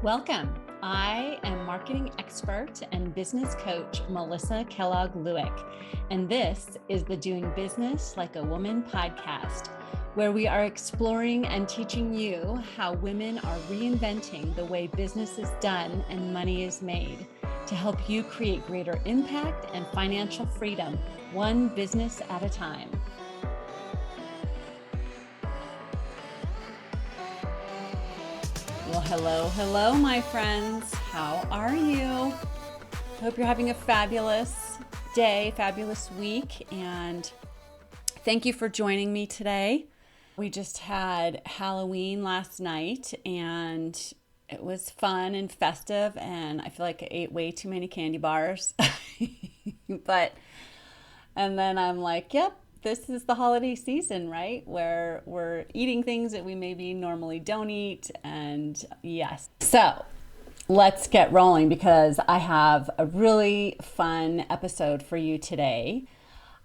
Welcome. I am marketing expert and business coach Melissa Kellogg Lueck, and this is the Doing Business Like a Woman podcast, where we are exploring and teaching you how women are reinventing the way business is done and money is made to help you create greater impact and financial freedom, one business at a time. Well, hello, my friends. How are you? Hope you're having a fabulous day, fabulous week, and thank you for joining me today. We just had Halloween last night, and it was fun and festive, and I feel like I ate way too many candy bars. And then I'm like, yep. This is the holiday season, right? Where we're eating things that we maybe normally don't eat. And yes. So let's get rolling because I have a really fun episode for you today.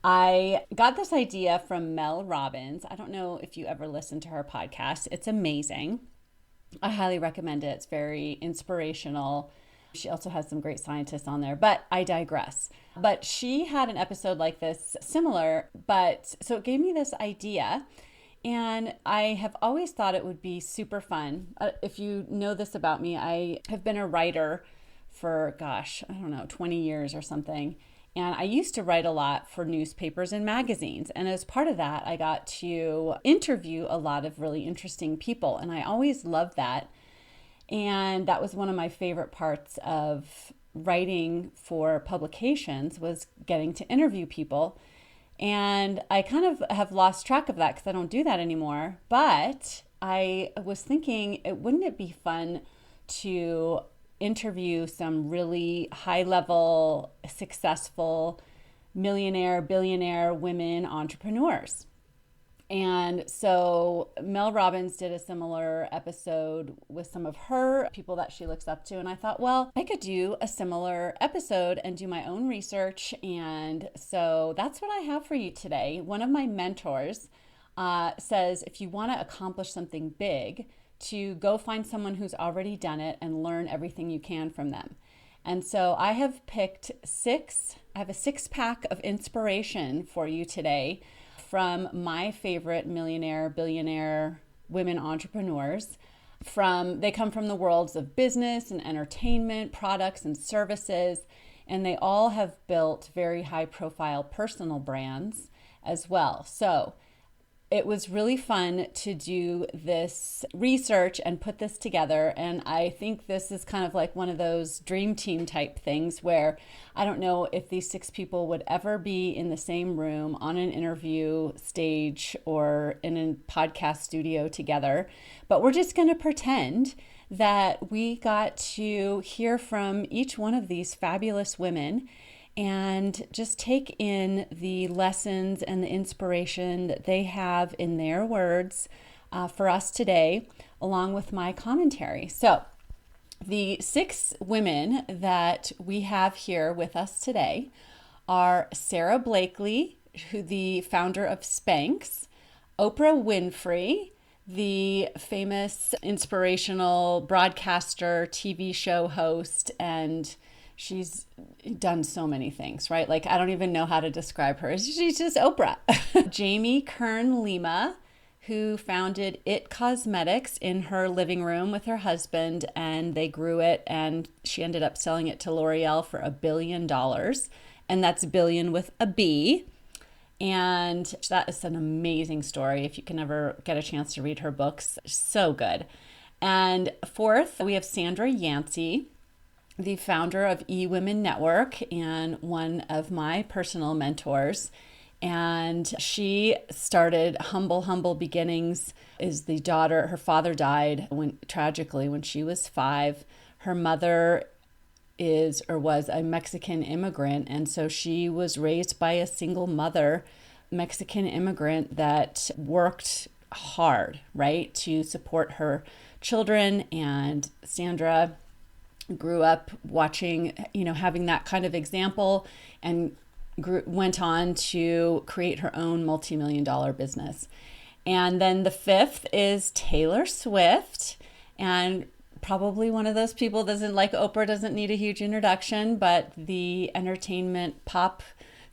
I got this idea from Mel Robbins. I don't know if you ever listened to her podcast. It's amazing. I highly recommend it. It's very inspirational. She also has some great scientists on there, but I digress. But she had an episode like this, similar, so it gave me this idea, and I have always thought it would be super fun. If you know this about me, I have been a writer for, 20 years or something. And I used to write a lot for newspapers and magazines. And as part of that, I got to interview a lot of really interesting people. And I always loved that. And that was one of my favorite parts of writing for publications, was getting to interview people. And I kind of have lost track of that because I don't do that anymore. But I was thinking, wouldn't it be fun to interview some really high-level, successful millionaire, billionaire women entrepreneurs? And so Mel Robbins did a similar episode with some of her people that she looks up to. And I thought, well, I could do a similar episode and do my own research. And so that's what I have for you today. One of my mentors says, if you want to accomplish something big, to go find someone who's already done it and learn everything you can from them. And so I have picked I have a 6-pack of inspiration for you today from my favorite millionaire, billionaire women entrepreneurs. They come from the worlds of business and entertainment, products and services, and they all have built very high profile personal brands as well. So it was really fun to do this research and put this together. And I think this is kind of like one of those dream team type things where I don't know if these 6 people would ever be in the same room on an interview stage or in a podcast studio together. But we're just going to pretend that we got to hear from each one of these fabulous women and just take in the lessons and the inspiration that they have in their words for us today, along with my commentary. So the 6 women that we have here with us today are Sara Blakely, the founder of Spanx, Oprah Winfrey, the famous inspirational broadcaster, TV show host, and she's done so many things, right? Like, I don't even know how to describe her. She's just Oprah. Jamie Kern Lima, who founded IT Cosmetics in her living room with her husband, and they grew it, and she ended up selling it to L'Oreal for $1 billion. And that's billion with a B. And that is an amazing story. If you can ever get a chance to read her books, so good. And fourth, we have Sandra Yancey, the founder of E-Women Network and one of my personal mentors. And she started humble beginnings, is the daughter. Her father died tragically when she was 5. Her mother was a Mexican immigrant. And so she was raised by a single mother, Mexican immigrant, that worked hard, right, to support her children. And Sandra grew up watching, having that kind of example, and went on to create her own multi-million-dollar business. And then the fifth is Taylor Swift. And probably one of those people doesn't like Oprah, doesn't need a huge introduction, but the entertainment pop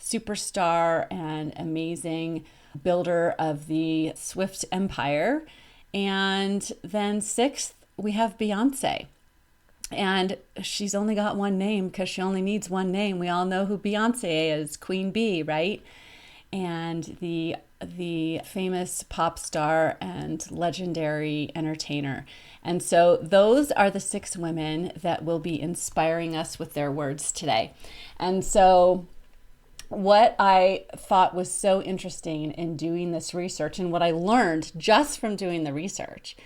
superstar and amazing builder of the Swift empire. And then sixth, we have Beyonce. And she's only got one name because she only needs one name. We all know who Beyonce is, Queen Bee, right? And the famous pop star and legendary entertainer. And so those are the six women that will be inspiring us with their words today. And so what I thought was so interesting in doing this research, and what I learned just from doing the research,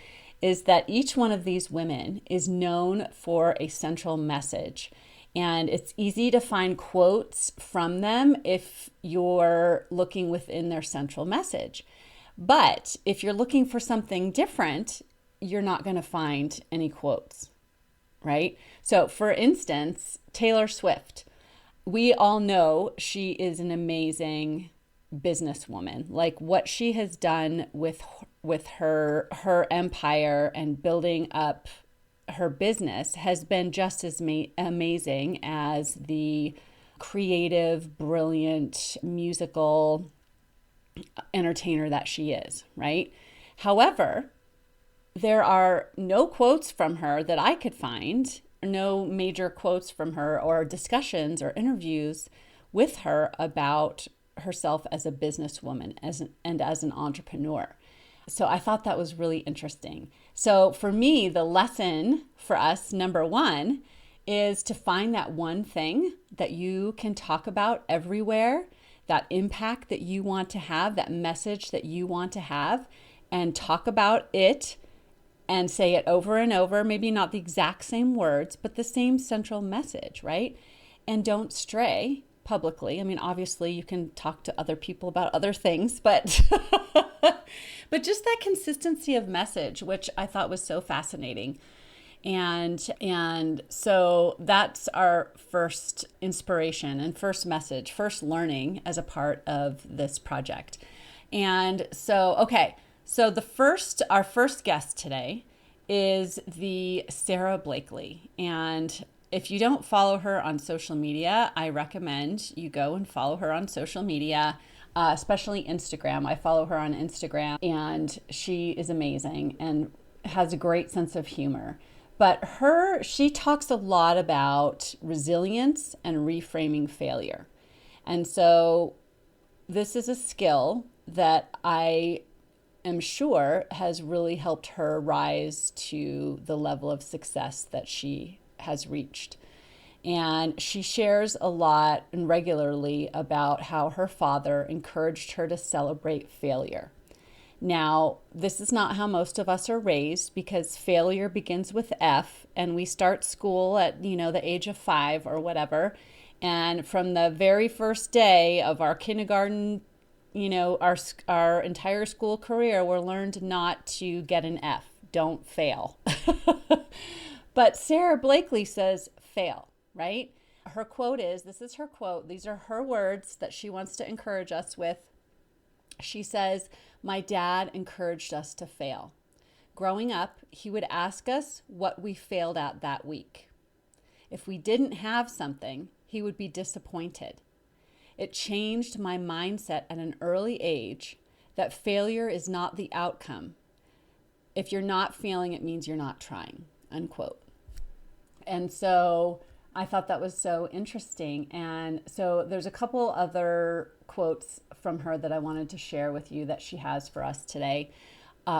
is that each one of these women is known for a central message. And it's easy to find quotes from them if you're looking within their central message. But if you're looking for something different, you're not going to find any quotes, right? So for instance, Taylor Swift. We all know she is an amazing businesswoman. Like what she has done with her empire and building up her business has been just as amazing as the creative, brilliant, musical entertainer that she is, right? However, there are no quotes from her that I could find, no major quotes from her or discussions or interviews with her about herself as a businesswoman and as an entrepreneur. So I thought that was really interesting. So for me, the lesson for us, number one, is to find that one thing that you can talk about everywhere, that impact that you want to have, that message that you want to have, and talk about it and say it over and over, maybe not the exact same words, but the same central message, right? And don't stray publicly. I mean, obviously you can talk to other people about other things, but but just that consistency of message, which I thought was so fascinating. And so that's our first inspiration and first message, first learning as a part of this project. And so, okay, so our first guest today is the Sara Blakely. And if you don't follow her on social media, I recommend you go and follow her on social media, especially Instagram. I follow her on Instagram, and she is amazing and has a great sense of humor. But she talks a lot about resilience and reframing failure. And so this is a skill that I am sure has really helped her rise to the level of success that she has reached. And she shares a lot and regularly about how her father encouraged her to celebrate failure. Now, this is not how most of us are raised, because failure begins with F, and we start school at, the age of 5 or whatever. And from the very first day of our kindergarten, our entire school career, we're learned not to get an F. Don't fail. But Sara Blakely says fail, right? Her quote is, this is her quote, these are her words that she wants to encourage us with. She says, "My dad encouraged us to fail. Growing up, he would ask us what we failed at that week. If we didn't have something, he would be disappointed. It changed my mindset at an early age that failure is not the outcome. If you're not failing, it means you're not trying," unquote. And so I thought that was so interesting. And so there's a couple other quotes from her that I wanted to share with you that she has for us today.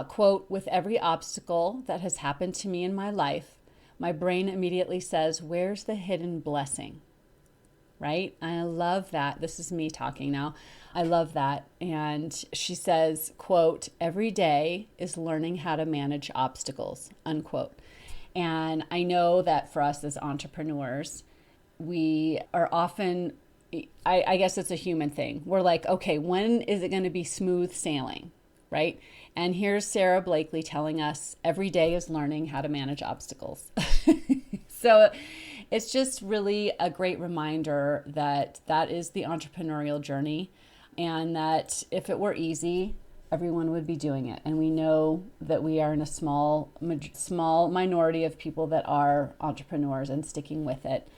Quote, "With every obstacle that has happened to me in my life, my brain immediately says, where's the hidden blessing?" Right? I love that. This is me talking now. I love that. And she says, quote, "Every day is learning how to manage obstacles," unquote. And I know that for us as entrepreneurs, we are often, I guess it's a human thing. We're like, okay, when is it going to be smooth sailing, right? And here's Sara Blakely telling us every day is learning how to manage obstacles. So it's just really a great reminder that that is the entrepreneurial journey, and that if it were easy, everyone would be doing it. And we know that we are in a small minority of people that are entrepreneurs and sticking with it.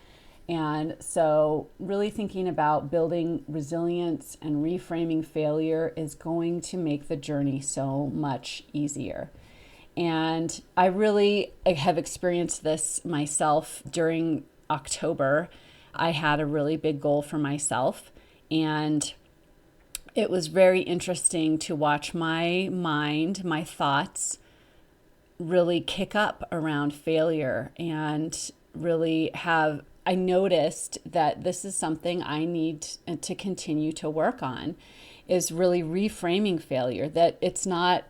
And so really thinking about building resilience and reframing failure is going to make the journey so much easier. And I really have experienced this myself during October. I had a really big goal for myself, and it was very interesting to watch my mind, my thoughts really kick up around failure, and really I noticed that this is something I need to continue to work on, is really reframing failure, that it's not,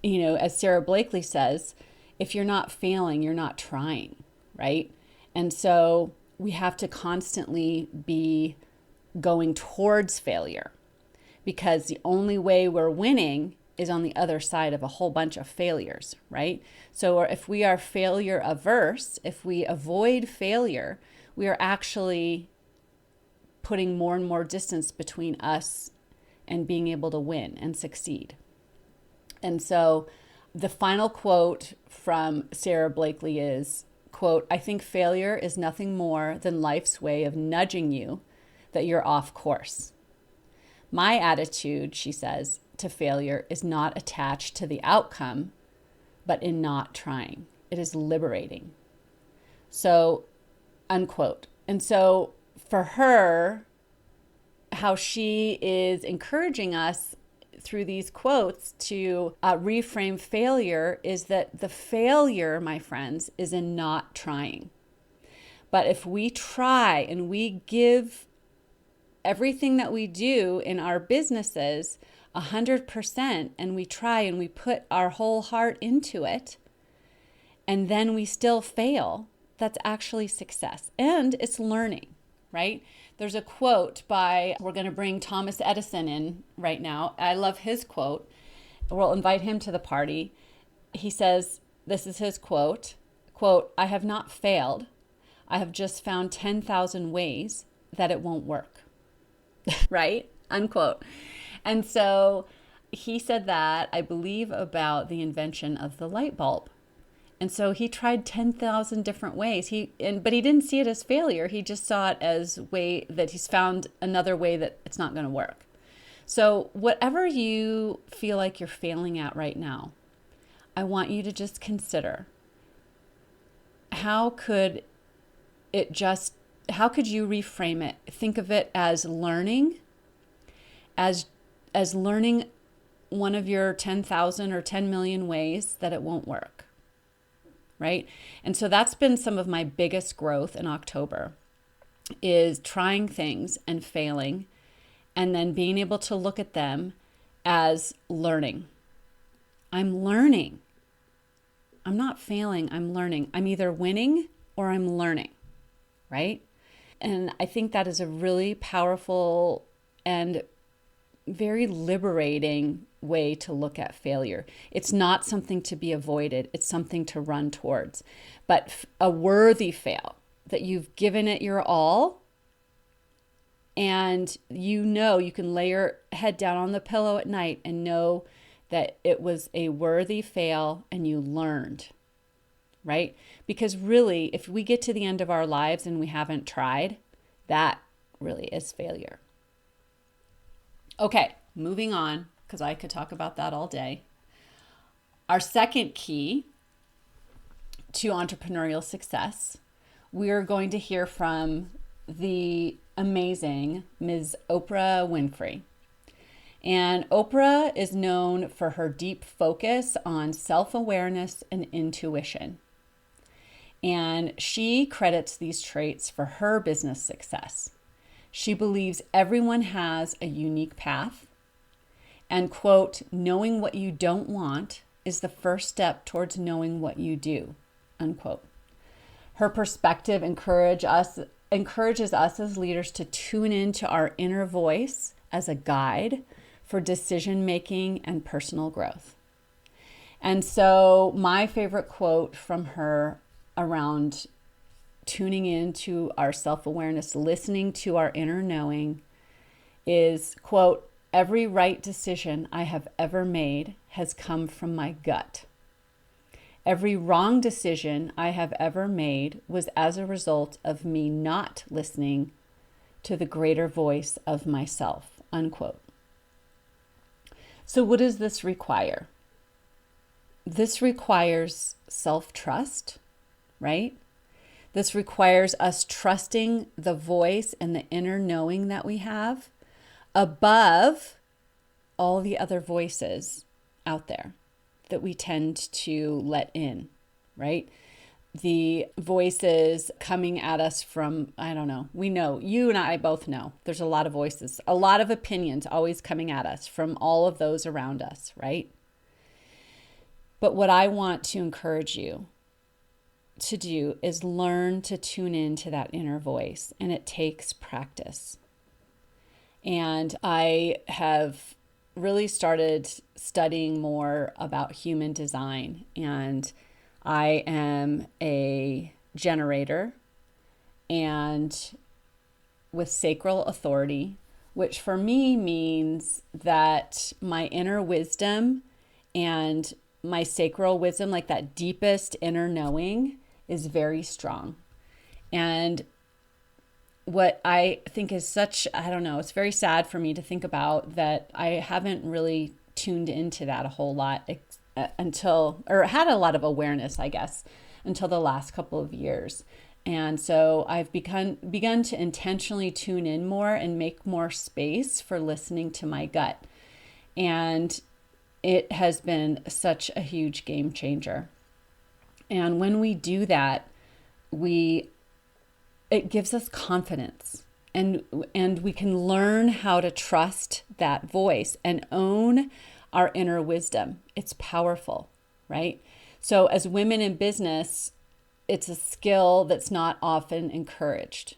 as Sarah Blakely says, if you're not failing, you're not trying, right? And so we have to constantly be going towards failure, because the only way we're winning is on the other side of a whole bunch of failures, right? So if we are failure averse, if we avoid failure, we are actually putting more and more distance between us and being able to win and succeed. And so the final quote from Sarah Blakely is, quote, "I think failure is nothing more than life's way of nudging you that you're off course. My attitude," she says, "to failure is not attached to the outcome, but in not trying. It is liberating." So, unquote. And so for her, how she is encouraging us through these quotes to reframe failure is that the failure, my friends, is in not trying. But if we try and we give everything that we do in our businesses 100%, and we try and we put our whole heart into it, and then we still fail, that's actually success. And it's learning, right? There's a quote we're going to bring Thomas Edison in right now. I love his quote. We'll invite him to the party. He says, this is his quote, "I have not failed. I have just found 10,000 ways that it won't work." Right? Unquote. And so he said that, I believe, about the invention of the light bulb. And so he tried 10,000 different ways. But he didn't see it as failure. He just saw it as way that he's found another way that it's not going to work. So whatever you feel like you're failing at right now, I want you to just consider, how could you reframe it? Think of it as learning, as learning one of your 10,000 or 10 million ways that it won't work, right? And so that's been some of my biggest growth in October, is trying things and failing, and then being able to look at them as learning. I'm learning. I'm not failing, I'm learning. I'm either winning or I'm learning, right? And I think that is a really powerful and very liberating way to look at failure. It's not something to be avoided. It's something to run towards. But a worthy fail, that you've given it your all, and you can lay your head down on the pillow at night and know that it was a worthy fail and you learned, right? Because really, if we get to the end of our lives and we haven't tried, that really is failure. Okay, moving on, because I could talk about that all day. Our second key to entrepreneurial success, we're going to hear from the amazing Ms. Oprah Winfrey. And Oprah is known for her deep focus on self-awareness and intuition. And she credits these traits for her business success. She believes everyone has a unique path, and, quote, "knowing what you don't want is the first step towards knowing what you do," unquote. Her perspective encourages us as leaders to tune into our inner voice as a guide for decision making and personal growth. And so my favorite quote from her around tuning into our self-awareness, listening to our inner knowing, is, quote, Every right decision I have ever made has come from my gut. Every wrong decision I have ever made was as a result of me not listening to the greater voice of myself, unquote. So what does this require? This requires self-trust, right? This requires us trusting the voice and the inner knowing that we have above all the other voices out there that we tend to let in, right? The voices coming at us from, I don't know, we know, you and I both know, there's a lot of voices, a lot of opinions always coming at us from all of those around us, right? But what I want to encourage you to do is learn to tune into that inner voice, and it takes practice. And I have really started studying more about human design, and I am a generator and with sacral authority, which for me means that my inner wisdom and my sacral wisdom, like that deepest inner knowing, is very strong. And what I think is such, I don't know, it's very sad for me to think about that I haven't really tuned into that a whole lot until, or had a lot of awareness, I guess, until the last couple of years. And so I've begun to intentionally tune in more and make more space for listening to my gut. And it has been such a huge game changer. And when we do that, it gives us confidence, and we can learn how to trust that voice and own our inner wisdom. It's powerful, right? So as women in business, it's a skill that's not often encouraged,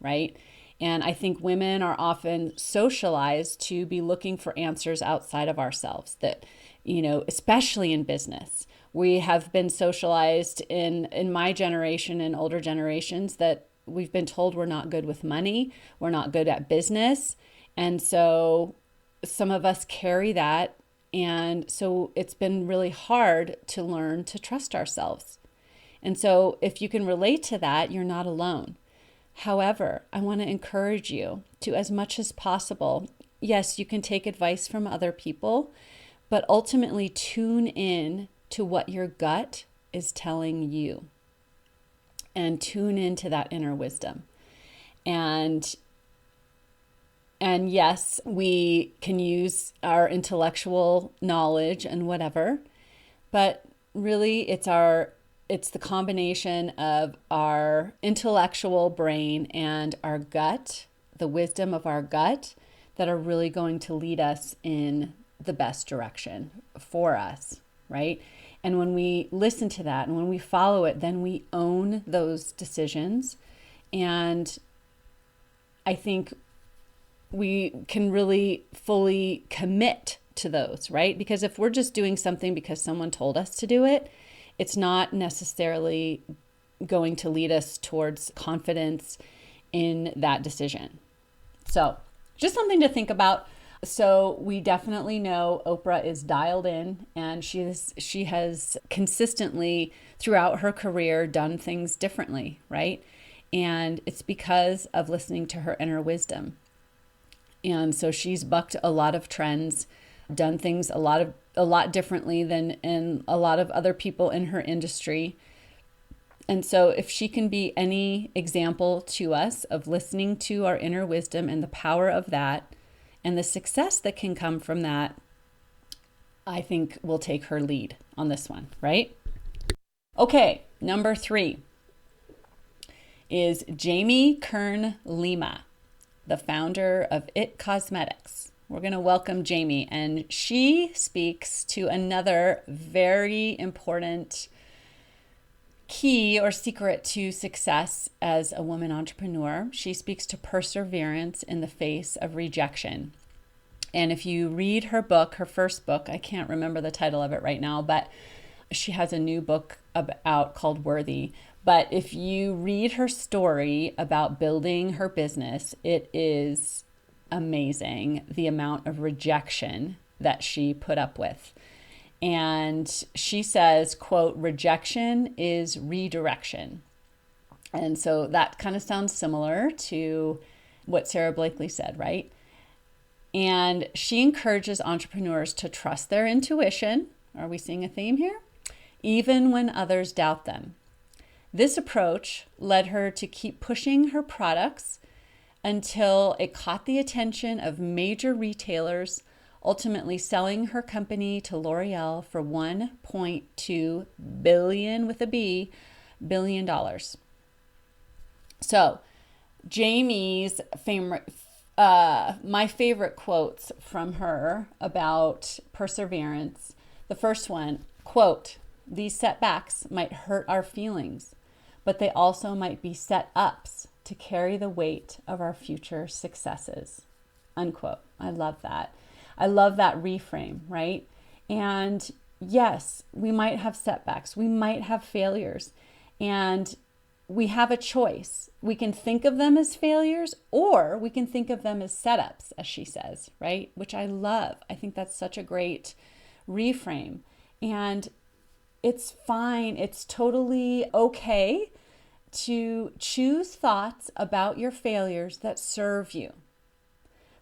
right? And I think women are often socialized to be looking for answers outside of ourselves, that, especially in business. We have been socialized in my generation and older generations that we've been told we're not good with money, we're not good at business. And so some of us carry that. And so it's been really hard to learn to trust ourselves. And so if you can relate to that, you're not alone. However, I want to encourage you to, as much as possible, yes, you can take advice from other people, but ultimately tune in to what your gut is telling you, and tune into that inner wisdom. And yes, we can use our intellectual knowledge and whatever, but really it's the combination of our intellectual brain and our gut, the wisdom of our gut, that are really going to lead us in the best direction for us, right? And when we listen to that and when we follow it, then we own those decisions. And I think we can really fully commit to those, right? Because if we're just doing something because someone told us to do it, it's not necessarily going to lead us towards confidence in that decision. So just something to think about. So we definitely know Oprah is dialed in, and she has consistently throughout her career done things differently, right? And it's because of listening to her inner wisdom. And so she's bucked a lot of trends, done things a lot differently than in a lot of other people in her industry. And so if she can be any example to us of listening to our inner wisdom and the power of that and the success that can come from that, I think we'll take her lead on this one, right? Okay, number 3 is Jamie Kern Lima, the founder of IT Cosmetics. We're going to welcome Jamie, and she speaks to another very important key or secret to success as a woman entrepreneur. She speaks to perseverance in the face of rejection. And if you read her book, her first book, I can't remember the title of it right now, but she has a new book out called Worthy. But if you read her story about building her business, it is amazing, the amount of rejection that she put up with. And she says, quote, rejection is redirection. And so that kind of sounds similar to what Sarah Blakely said, right? And she encourages entrepreneurs to trust their intuition. Are we seeing a theme here? Even when others doubt them. This approach led her to keep pushing her products until it caught the attention of major retailers, ultimately selling her company to L'Oreal for $1.2 billion with a B, $billion. So Jamie's my favorite quotes from her about perseverance. The first one, quote, these setbacks might hurt our feelings, but they also might be set-ups to carry the weight of our future successes, unquote. I love that. I love that reframe, right? And yes, we might have setbacks. We might have failures. And we have a choice. We can think of them as failures, or we can think of them as setups, as she says, right? Which I love. I think that's such a great reframe. And it's fine. It's totally okay to choose thoughts about your failures that serve you.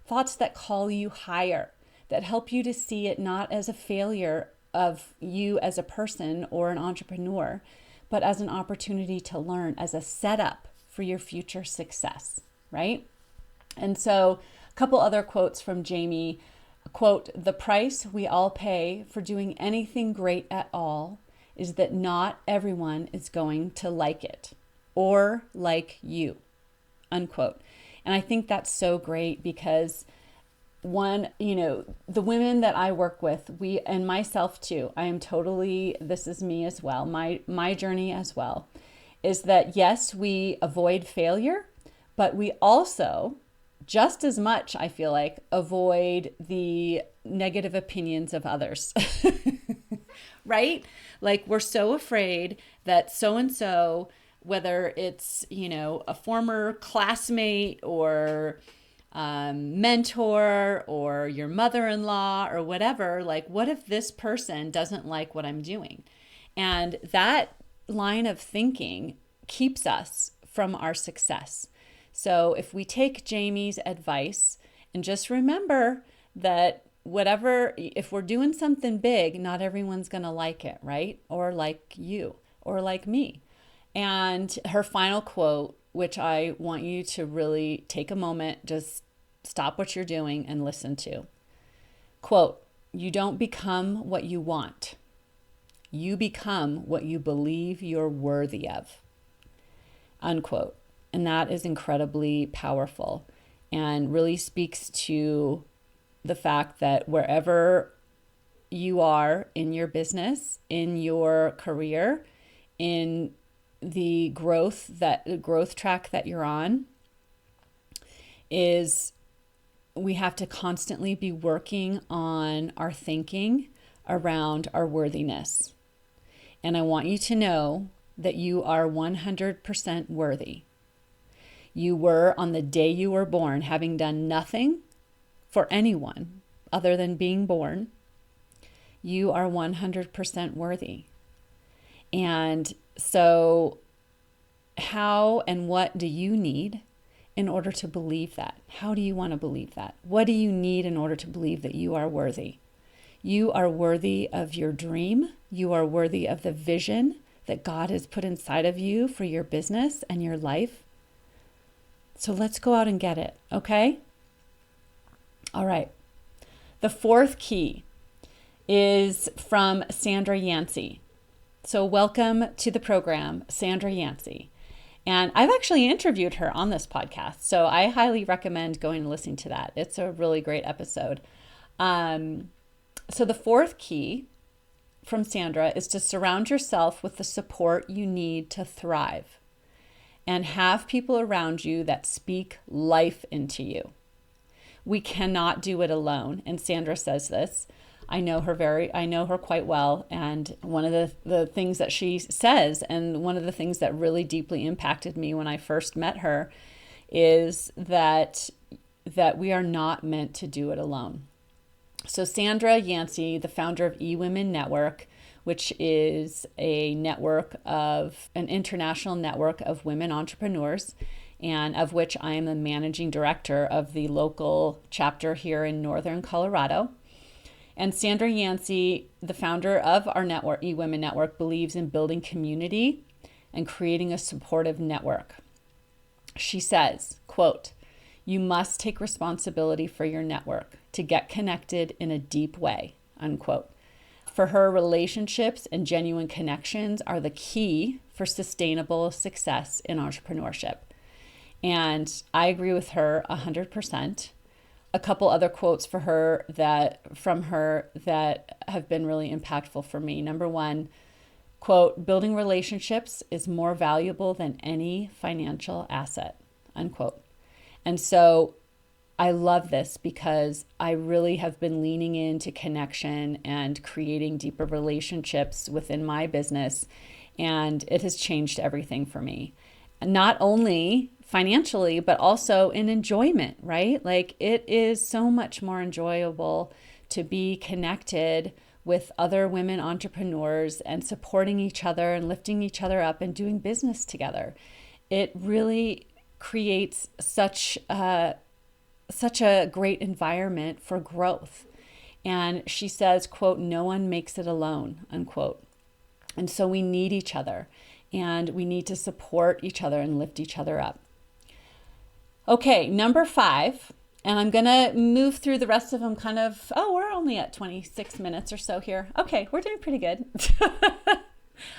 Thoughts that call you higher, that help you to see it not as a failure of you as a person or an entrepreneur, but as an opportunity to learn, as a setup for your future success, right? And so a couple other quotes from Jamie. Quote, the price we all pay for doing anything great at all is that not everyone is going to like it or like you, unquote. And I think that's so great because one, the women that I work with, and myself too, I am totally, this is me as well, my journey as well, is that yes, we avoid failure, but we also, just as much, I feel like, avoid the negative opinions of others, right? Like we're so afraid that so-and-so, whether it's, a former classmate or mentor or your mother-in-law or whatever, like what if this person doesn't like what I'm doing? And that line of thinking keeps us from our success. So if we take Jamie's advice and just remember that if we're doing something big, not everyone's going to like it, right? Or like you or like me. And her final quote, which I want you to really take a moment, just stop what you're doing and listen to. Quote, you don't become what you want. You become what you believe you're worthy of, unquote. And that is incredibly powerful and really speaks to the fact that wherever you are in your business, in your career, in the growth track that you're on, is we have to constantly be working on our thinking around our worthiness. And I want you to know that you are 100% worthy. You were, on the day you were born, having done nothing for anyone other than being born, you are 100% worthy. And so how and what do you need in order to believe that? How do you want to believe that? What do you need in order to believe that you are worthy? You are worthy of your dream. You are worthy of the vision that God has put inside of you for your business and your life. So let's go out and get it, okay? All right. The fourth key is from Sandra Yancey. So welcome to the program, Sandra Yancey. And I've actually interviewed her on this podcast, so I highly recommend going and listening to that. It's a really great episode. So the fourth key from Sandra is to surround yourself with the support you need to thrive and have people around you that speak life into you. We cannot do it alone. And Sandra says this. I know her quite well. And one of the things that she says, and one of the things that really deeply impacted me when I first met her, is that that we are not meant to do it alone. So Sandra Yancey, the founder of eWomen Network, which is an international network of women entrepreneurs, and of which I am the managing director of the local chapter here in Northern Colorado. And Sandra Yancey, the founder of our network, eWomen Network, believes in building community and creating a supportive network. She says, quote, "You must take responsibility for your network to get connected in a deep way," unquote. For her, relationships and genuine connections are the key for sustainable success in entrepreneurship. And I agree with her 100%. A couple other quotes from her that have been really impactful for me. Number one, quote, "Building relationships is more valuable than any financial asset," unquote. And so I love this because I really have been leaning into connection and creating deeper relationships within my business. And it has changed everything for me. Not only financially, but also in enjoyment, right? Like, it is so much more enjoyable to be connected with other women entrepreneurs and supporting each other and lifting each other up and doing business together. It really creates such a great environment for growth. And she says, quote, "No one makes it alone," unquote. And so we need each other, and we need to support each other and lift each other up. Okay, number 5, and I'm going to move through the rest of them we're only at 26 minutes or so here. Okay, we're doing pretty good.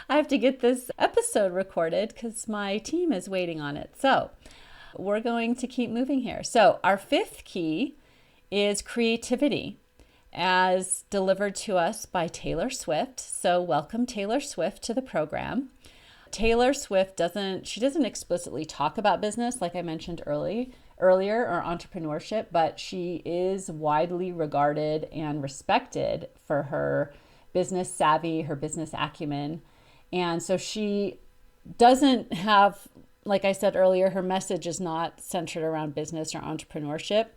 I have to get this episode recorded because my team is waiting on it. So we're going to keep moving here. So our 5th key is creativity, as delivered to us by Taylor Swift. So welcome Taylor Swift to the program. Taylor Swift doesn't explicitly talk about business, like I mentioned earlier, or entrepreneurship, but she is widely regarded and respected for her business savvy, her business acumen. And so she doesn't have, like I said earlier, her message is not centered around business or entrepreneurship,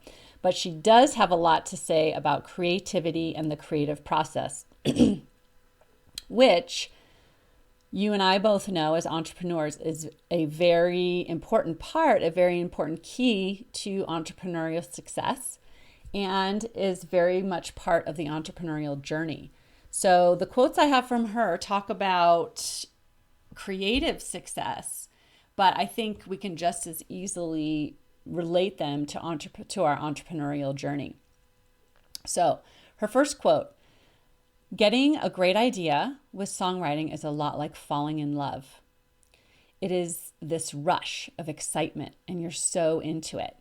but she does have a lot to say about creativity and the creative process, which you and I both know as entrepreneurs is a very important part, a very important key to entrepreneurial success, and is very much part of the entrepreneurial journey. So the quotes I have from her talk about creative success, but I think we can just as easily relate them to our entrepreneurial journey. So her first quote, "Getting a great idea with songwriting is a lot like falling in love. It is this rush of excitement and you're so into it.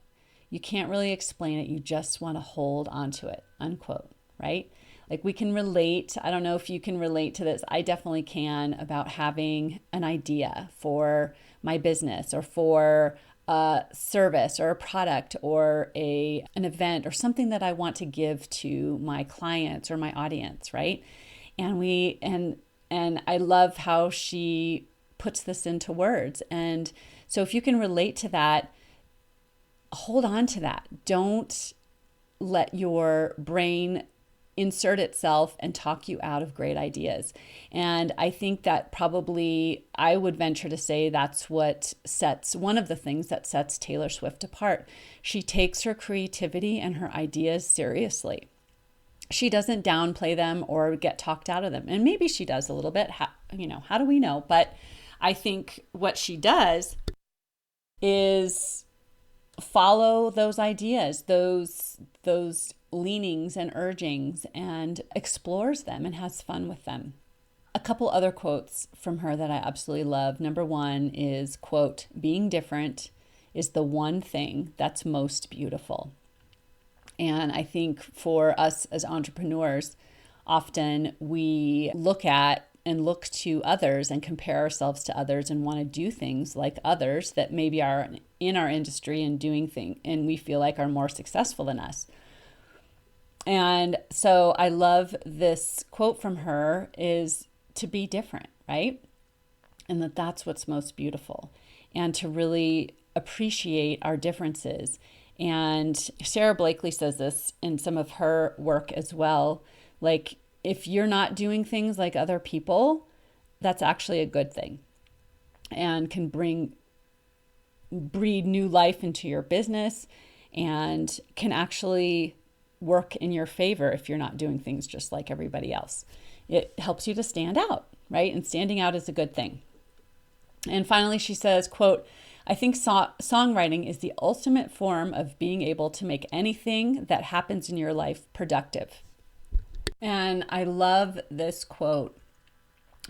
You can't really explain it. You just want to hold on to it," unquote, right? Like, we can relate. I don't know if you can relate to this. I definitely can, about having an idea for my business or for a service or a product or an event or something that I want to give to my clients or my audience, right? And I love how she puts this into words. And so if you can relate to that, hold on to that. Don't let your brain insert itself and talk you out of great ideas. And I think that probably, I would venture to say, that's one of the things that sets Taylor Swift apart. She takes her creativity and her ideas seriously. She doesn't downplay them or get talked out of them. And maybe she does a little bit. How do we know? But I think what she does is follow those ideas, those leanings and urgings, and explores them and has fun with them. A couple other quotes from her that I absolutely love. Number 1 is, quote, "Being different is the one thing that's most beautiful." And I think for us as entrepreneurs, often we look to others and compare ourselves to others and want to do things like others that maybe are in our industry and doing things and we feel like are more successful than us. And so I love this quote from her, is to be different, right? And that's what's most beautiful, and to really appreciate our differences And Sarah Blakely says this in some of her work as well. Like, if you're not doing things like other people, that's actually a good thing and can breed new life into your business and can actually work in your favor if you're not doing things just like everybody else. It helps you to stand out, right? And standing out is a good thing. And finally, she says, quote, I think songwriting is the ultimate form of being able to make anything that happens in your life productive. And I love this quote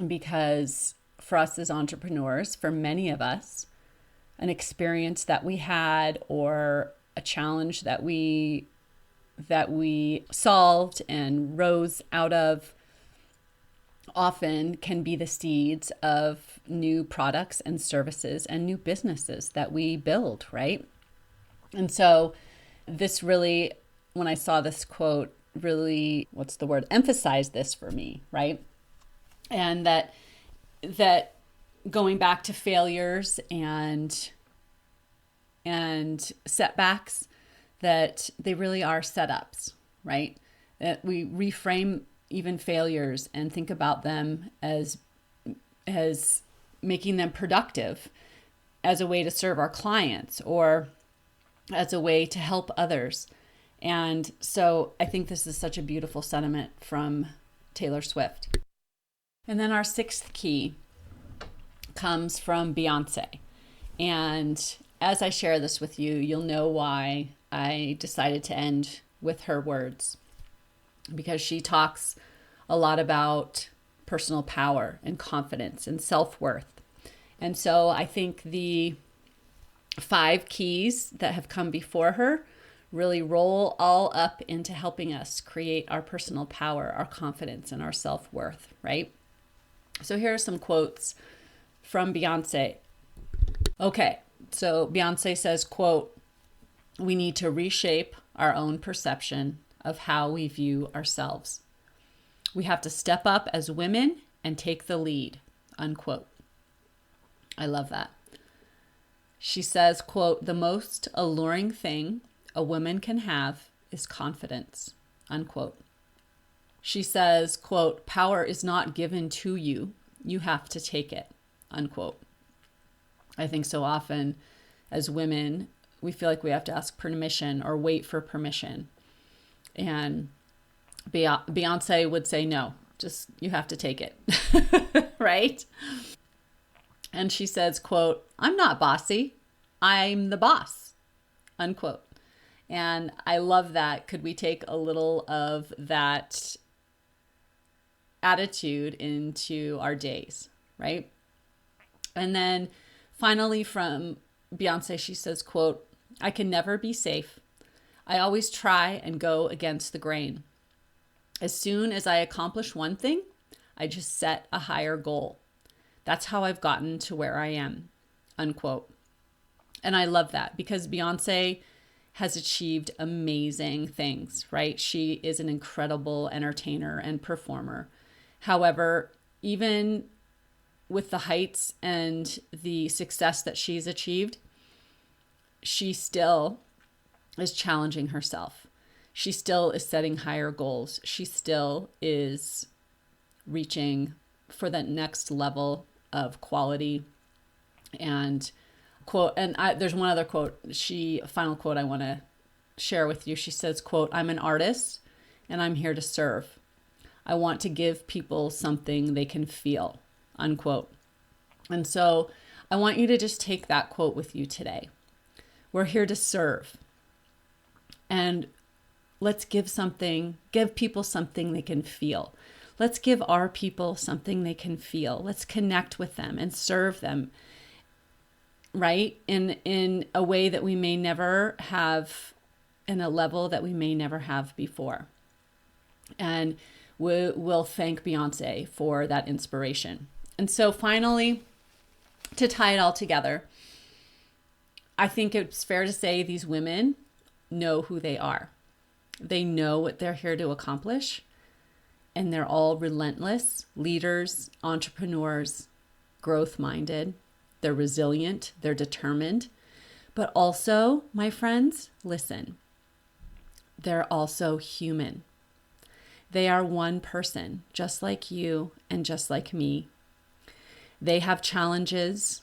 because for us as entrepreneurs, for many of us, an experience that we had or a challenge that we solved and rose out of often can be the seeds of new products and services and new businesses that we build, right? And so this really, when I saw this quote, really, emphasized this for me, right? And that going back to failures and setbacks, that they really are setups, right? That we reframe even failures and think about them as making them productive as a way to serve our clients or as a way to help others. And so I think this is such a beautiful sentiment from Taylor Swift. And then our sixth key comes from Beyoncé. And as I share this with you, you'll know why I decided to end with her words, because she talks a lot about personal power and confidence and self-worth. And so I think the 5 keys that have come before her really roll all up into helping us create our personal power, our confidence, and our self-worth, right? So here are some quotes from Beyoncé. Okay, so Beyoncé says, quote, we need to reshape our own perception of how we view ourselves. We have to step up as women and take the lead, unquote. I love that. She says, quote, the most alluring thing a woman can have is confidence, unquote. She says, quote, power is not given to you. You have to take it, unquote. I think so often as women, we feel like we have to ask permission or wait for permission. And Beyoncé would say, no, just you have to take it, right? And she says, quote, I'm not bossy. I'm the boss, unquote. And I love that. Could we take a little of that attitude into our days, right? And then finally from Beyoncé, she says, quote, I can never be safe. I always try and go against the grain. As soon as I accomplish one thing, I just set a higher goal. That's how I've gotten to where I am, unquote. And I love that because Beyoncé has achieved amazing things, right? She is an incredible entertainer and performer. However, even with the heights and the success that she's achieved, she still is challenging herself. She still is setting higher goals. She still is reaching for that next level of quality and quote. And there's one other quote, final quote I want to share with you. She says, quote, I'm an artist and I'm here to serve. I want to give people something they can feel, unquote. And so I want you to just take that quote with you today. We're here to serve. And let's give people something they can feel. Let's give our people something they can feel. Let's connect with them and serve them, right? In a way that we may never have, in a level that we may never have before. And we'll thank Beyoncé for that inspiration. And so finally, to tie it all together, I think it's fair to say these women know who they are. They know what they're here to accomplish. And they're all relentless leaders, entrepreneurs, growth-minded. They're resilient. They're determined. But also, my friends, listen, they're also human. They are one person, just like you and just like me. They have challenges.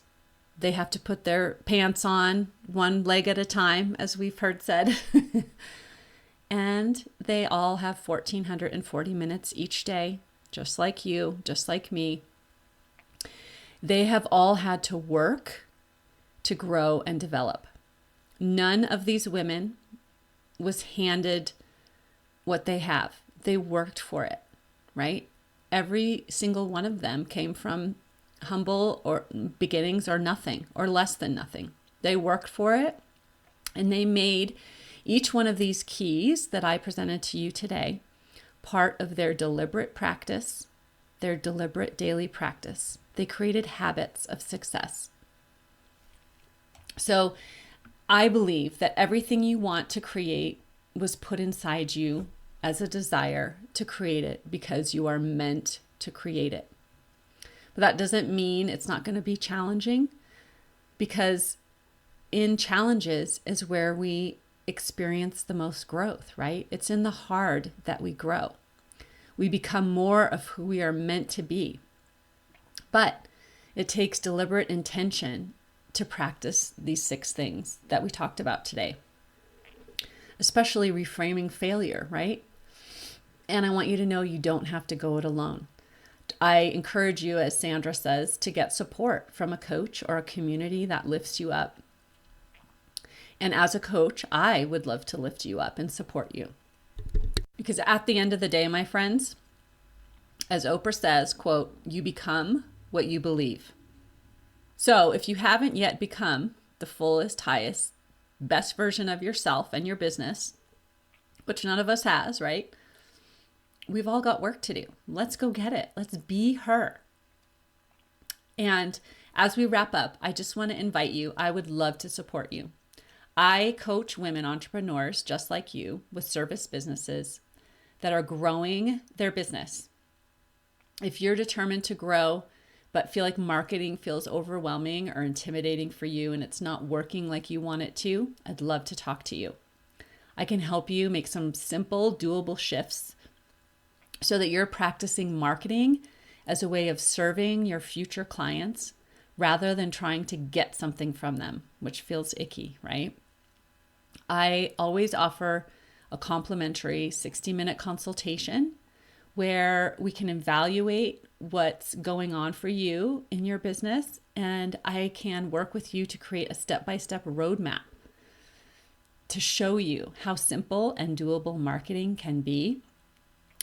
They have to put their pants on one leg at a time, as we've heard said. And they all have 1,440 minutes each day, just like you, just like me. They have all had to work to grow and develop. None of these women was handed what they have. They worked for it, right? Every single one of them came from humble or beginnings or nothing or less than nothing. They worked for it, and they made each one of these keys that I presented to you today part of their deliberate practice, their deliberate daily practice. They created habits of success. So I believe that everything you want to create was put inside you as a desire to create it because you are meant to create it. But that doesn't mean it's not going to be challenging, because in challenges is where we experience the most growth, right? It's in the hard that we grow. We become more of who we are meant to be. But it takes deliberate intention to practice these 6 things that we talked about today, especially reframing failure, right? And I want you to know you don't have to go it alone. I encourage you, as Sandra says, to get support from a coach or a community that lifts you up. And as a coach, I would love to lift you up and support you. Because at the end of the day, my friends, as Oprah says, quote, you become what you believe. So if you haven't yet become the fullest, highest, best version of yourself and your business, which none of us has, right? We've all got work to do. Let's go get it. Let's be her. And as we wrap up, I just want to invite you. I would love to support you. I coach women entrepreneurs just like you with service businesses that are growing their business. If you're determined to grow, but feel like marketing feels overwhelming or intimidating for you and it's not working like you want it to, I'd love to talk to you. I can help you make some simple, doable shifts so that you're practicing marketing as a way of serving your future clients rather than trying to get something from them, which feels icky, right? I always offer a complimentary 60-minute consultation where we can evaluate what's going on for you in your business, and I can work with you to create a step-by-step roadmap to show you how simple and doable marketing can be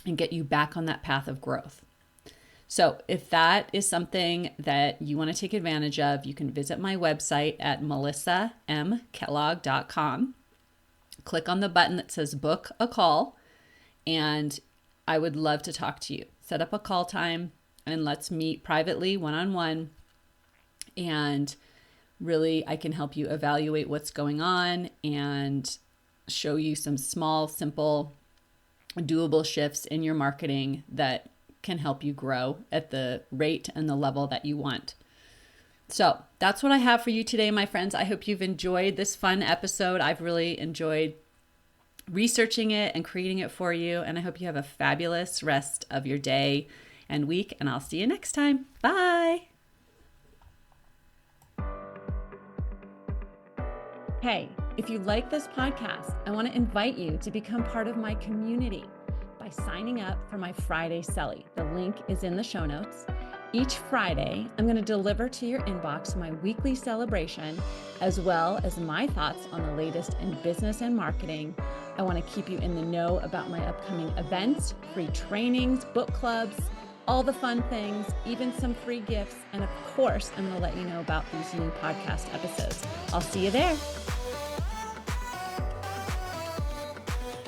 and get you back on that path of growth. So if that is something that you want to take advantage of, you can visit my website at melissamkellogg.com. Click on the button that says book a call, and I would love to talk to you. Set up a call time and let's meet privately, one-on-one. And really, I can help you evaluate what's going on and show you some small, simple, doable shifts in your marketing that can help you grow at the rate and the level that you want. So that's what I have for you today, my friends. I hope you've enjoyed this fun episode. I've really enjoyed researching it and creating it for you. And I hope you have a fabulous rest of your day and week. And I'll see you next time. Bye. Hey, if you like this podcast, I want to invite you to become part of my community by signing up for my Friday Selly. The link is in the show notes. Each Friday, I'm going to deliver to your inbox my weekly celebration, as well as my thoughts on the latest in business and marketing. I want to keep you in the know about my upcoming events, free trainings, book clubs, all the fun things, even some free gifts. And of course, I'm going to let you know about these new podcast episodes. I'll see you there.